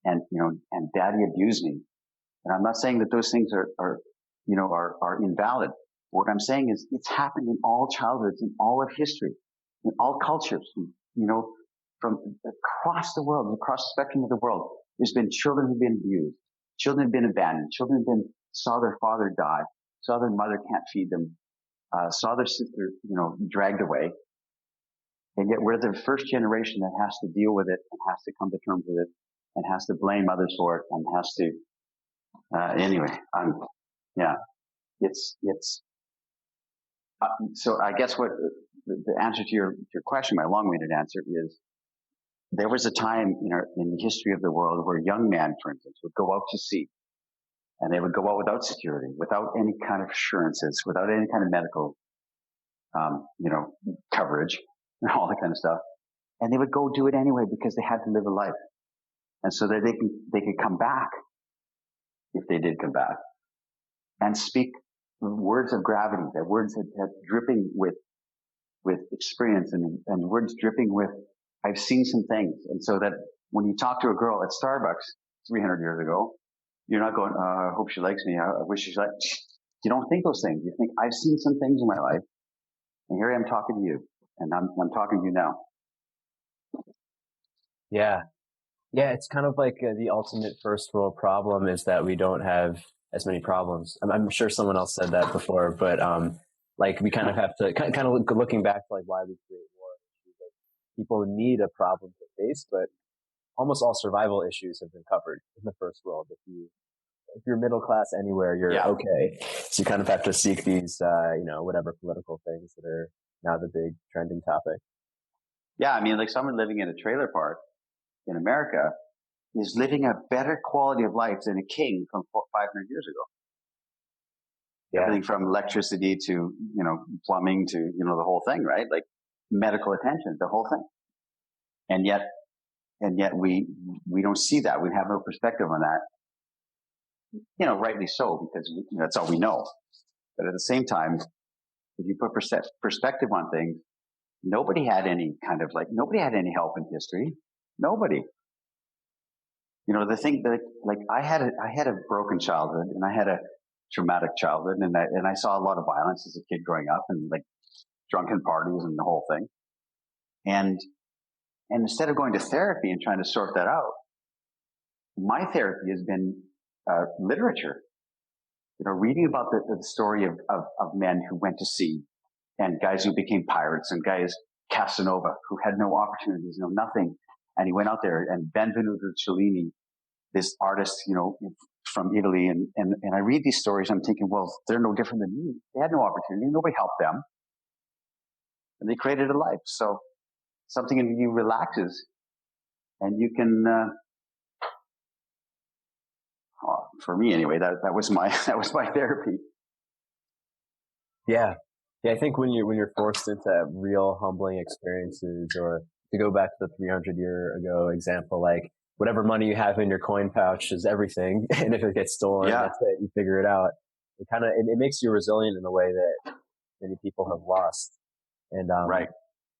daddy abused me. And I'm not saying that those things are invalid. What I'm saying is it's happened in all childhoods, in all of history, in all cultures, from across the world, across the spectrum of the world. There's been children who've been abused, children have been abandoned, children saw their father die, saw their mother can't feed them, saw their sister, dragged away. And yet we're the first generation that has to deal with it and has to come to terms with it and has to blame others for it and has to, so I guess what the answer to your question, my long-winded answer is, there was a time in the history of the world where young men, for instance, would go out to sea and they would go out without security, without any kind of assurances, without any kind of medical, coverage and all that kind of stuff. And they would go do it anyway because they had to live a life. And so that they could come back, if they did come back, and speak words of gravity, that words that dripping with experience and words dripping with, I've seen some things. And so that when you talk to a girl at Starbucks 300 years ago, you're not going, I hope she likes me. I wish she liked. You don't think those things. You think, I've seen some things in my life and here I am talking to you. And I'm talking to you now. Yeah. Yeah. It's kind of like the ultimate first world problem is that we don't have as many problems. I'm sure someone else said that before, but, like we kind of have to looking back to like why we create war. Like, people need a problem to face, but almost all survival issues have been covered in the first world. If you're middle class anywhere, you're okay. So you kind of have to seek these, whatever political things that are now the big trending topic. Yeah. I mean, like someone living in a trailer park in America is living a better quality of life than a king from 500 years ago. Yeah. Everything from electricity to, plumbing to, the whole thing, right? Like medical attention, the whole thing. And yet we don't see that. We have no perspective on that. Rightly so, because that's all we know. But at the same time, if you put perspective on things, nobody had any help in history. Nobody. The thing that, like, I had a broken childhood and I had a traumatic childhood and I saw a lot of violence as a kid growing up and like drunken parties and the whole thing. And instead of going to therapy and trying to sort that out, my therapy has been literature. Reading about the story of men who went to sea and guys who became pirates and guys Casanova who had no opportunities, nothing. And he went out there, and Benvenuto Cellini, this artist, from Italy. And I read these stories. I'm thinking, well, they're no different than me. They had no opportunity. Nobody helped them. And they created a life. So something in you relaxes and you can, for me anyway, that was my therapy. Yeah. Yeah. I think when you're forced into real humbling experiences, or to go back to the 300-year ago example, like whatever money you have in your coin pouch is everything. And if it gets stolen, that's it. You figure it out. It makes you resilient in a way that many people have lost. And, right.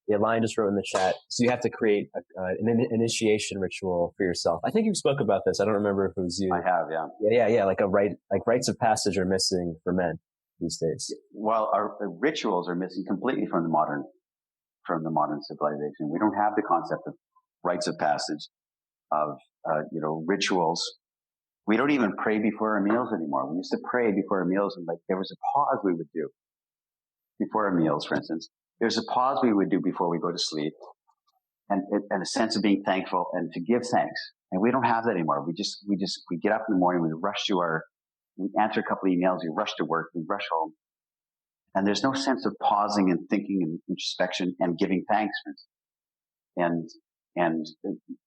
Yeah, Lion just wrote in the chat. So you have to create an initiation ritual for yourself. I think you spoke about this. I don't remember if it was you. I have, yeah. Yeah. Like rites of passage are missing for men these days. Well, our rituals are missing completely from the modern civilization. We don't have the concept of rites of passage, of rituals. We don't even pray before our meals anymore. We used to pray before our meals, and like there was a pause we would do before our meals, for instance. There's a pause we would do before we go to sleep, and a sense of being thankful and to give thanks. And we don't have that anymore. We get up in the morning, we answer a couple of emails, we rush to work, we rush home. And there's no sense of pausing and thinking and introspection and giving thanks. And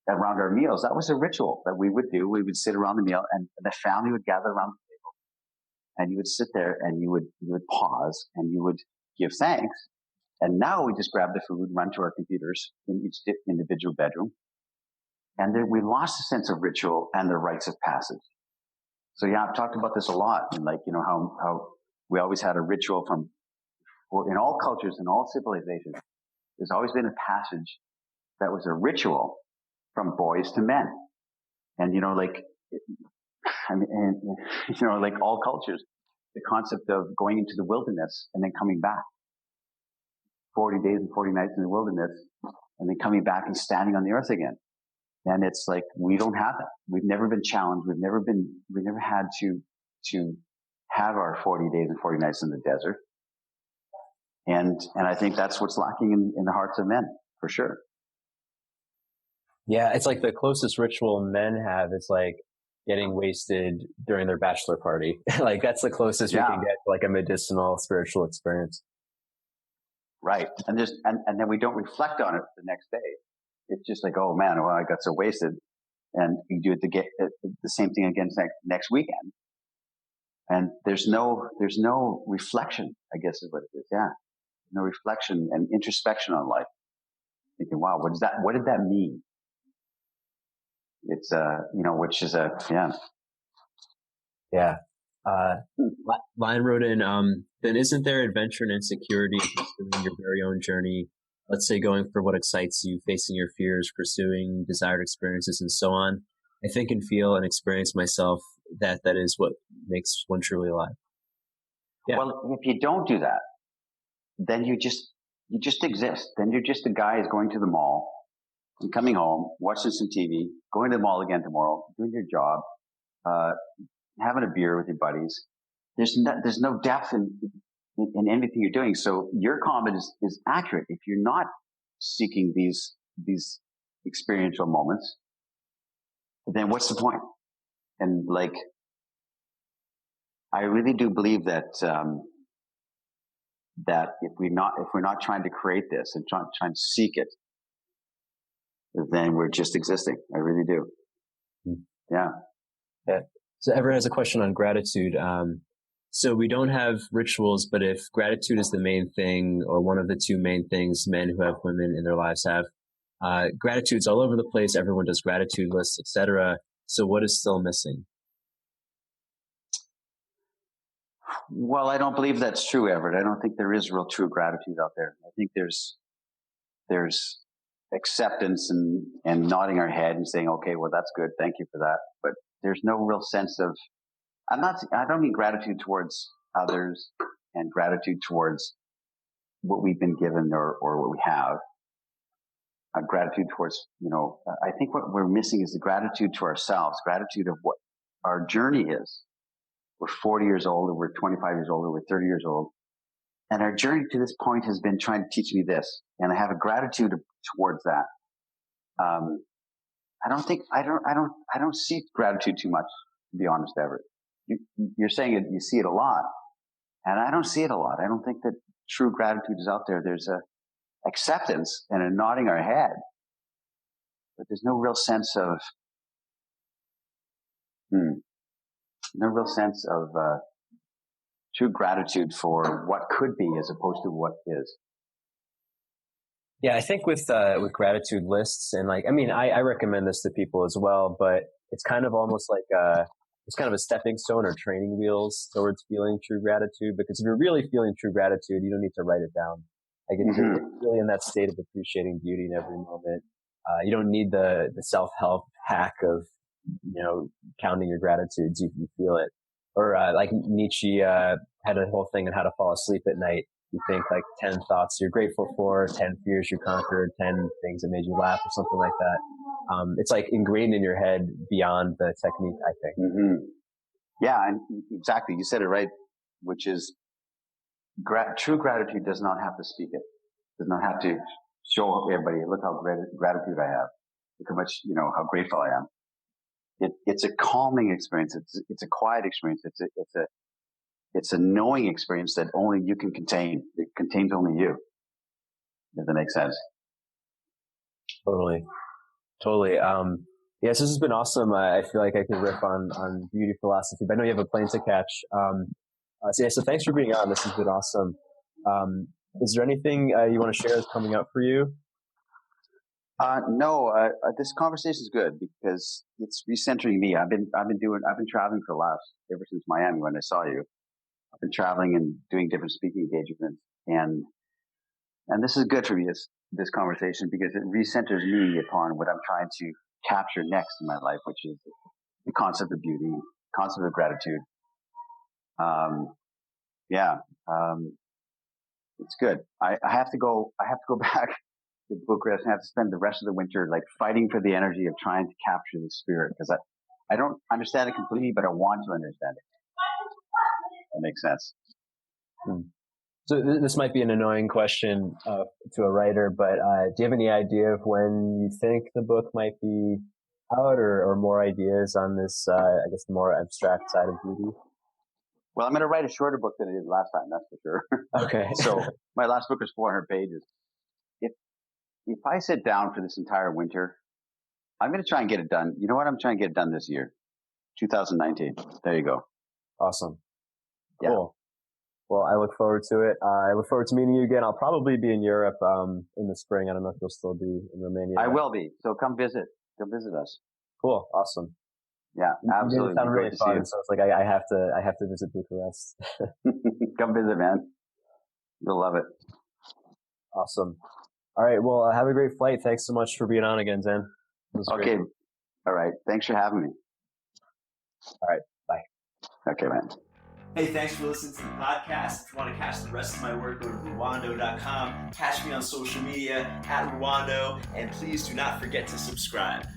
around our meals, that was a ritual that we would do. We would sit around the meal and the family would gather around the table, and you would sit there and you would pause and you would give thanks. And now we just grab the food, run to our computers in each individual bedroom. And then we lost the sense of ritual and the rites of passage. So yeah, I've talked about this a lot. And like, how we always had a ritual in all cultures, in all civilizations, there's always been a passage that was a ritual from boys to men. And, like all cultures, the concept of going into the wilderness and then coming back. 40 days and 40 nights in the wilderness, and then coming back and standing on the earth again. And it's like, we don't have that. We've never been challenged. We've never had to have our 40 days and 40 nights in the desert. And I think that's what's lacking in the hearts of men, for sure. Yeah. It's like the closest ritual men have is like getting wasted during their bachelor party. Like that's the closest we can get to like a medicinal spiritual experience. Right. And then we don't reflect on it the next day. It's just like, oh man, well, I got so wasted. And you do it to get the same thing again next weekend. And there's no reflection, I guess is what it is. Yeah. No reflection and introspection on life. Thinking, wow, what did that mean? It's, which is yeah. Yeah. Lion wrote in, then isn't there adventure and insecurity in pursuing your very own journey? Let's say going for what excites you, facing your fears, pursuing desired experiences, and so on. I think and feel and experience myself that is what makes one truly alive. Yeah. Well, if you don't do that, then you just you just exist. Then you're just a guy who's going to the mall and coming home, watching some TV, going to the mall again tomorrow, doing your job, having a beer with your buddies. There's no depth in anything you're doing. So your comment is accurate. If you're not seeking these experiential moments, then what's the point? And like, I really do believe that that if we're not trying to create this and trying to seek it, then we're just existing. I really do. Yeah. Yeah. So everyone has a question on gratitude. So we don't have rituals, but if gratitude is the main thing, or one of the two main things men who have women in their lives have, gratitude's all over the place. Everyone does gratitude lists, etc. So what is still missing? Well, I don't believe that's true, Everett. I don't think there is real true gratitude out there. I think there's acceptance and nodding our head and saying, okay, well, that's good. Thank you for that. But there's no real sense of, I don't mean gratitude towards others and gratitude towards what we've been given or what we have. Gratitude towards, I think what we're missing is the gratitude to ourselves, gratitude of what our journey is. We're 40 years old, or we're 25 years old, or we're 30 years old. And our journey to this point has been trying to teach me this. And I have a gratitude towards that. I don't see gratitude too much, to be honest, Everett. You're saying it, you see it a lot. And I don't see it a lot. I don't think that true gratitude is out there. There's a acceptance and a nodding our head, but there's no real sense of, true gratitude for what could be as opposed to what is. Yeah, I think with gratitude lists and I recommend this to people as well, but it's kind of almost like it's kind of a stepping stone or training wheels towards feeling true gratitude. Because if you're really feeling true gratitude, you don't need to write it down. Like if you're really in that state of appreciating beauty in every moment, you don't need the self-help hack of counting your gratitudes. You feel it. Or like Nietzsche had a whole thing on how to fall asleep at night. You think like 10 thoughts you're grateful for, 10 fears you conquered, 10 things that made you laugh, or something like that. It's like ingrained in your head beyond the technique, I think. Mm-hmm. Yeah, and exactly. You said it right, which is true gratitude does not have to speak it. Does not have to show everybody, look how gratitude I have. Look how much, how grateful I am. It's a calming experience. It's a quiet experience. It's a knowing experience that only you can contain. It contains only you. If that makes sense. Totally. Yes, this has been awesome. I feel like I could riff on beauty philosophy, but I know you have a plane to catch. So thanks for being on. This has been awesome. Is there anything you want to share that's coming up for you? No, this conversation is good because it's recentering me. I've been traveling ever since Miami when I saw you. I've been traveling and doing different speaking engagements, and this is good for me, this conversation, because it recenters me upon what I'm trying to capture next in my life, which is the concept of beauty, concept of gratitude. It's good. I have to go back to Bucharest and have to spend the rest of the winter like fighting for the energy of trying to capture the spirit, because I don't understand it completely, but I want to understand it. That makes sense. So this might be an annoying question to a writer, but do you have any idea of when you think the book might be out, or more ideas on this, I guess, more abstract side of beauty? Well, I'm going to write a shorter book than I did last time, that's for sure. Okay. So my last book was 400 pages. If I sit down for this entire winter, I'm going to try and get it done. You know what? I'm trying to get it done this year, 2019. There you go. Awesome. Yeah. Cool. Well, I look forward to it. I look forward to meeting you again. I'll probably be in Europe in the spring. I don't know if you'll still be in Romania. I will be. So come visit us. Cool. Awesome. Yeah, absolutely. It sounds really fun. So it's like I have to visit Bucharest. Come visit, man. You'll love it. Awesome. All right. Well, have a great flight. Thanks so much for being on again, Zan. Okay. Great. All right. Thanks for having me. All right. Bye. Okay, man. Hey, thanks for listening to the podcast. If you want to catch the rest of my work, go to Ruwando.com. Catch me on social media at Ruwando, and please do not forget to subscribe.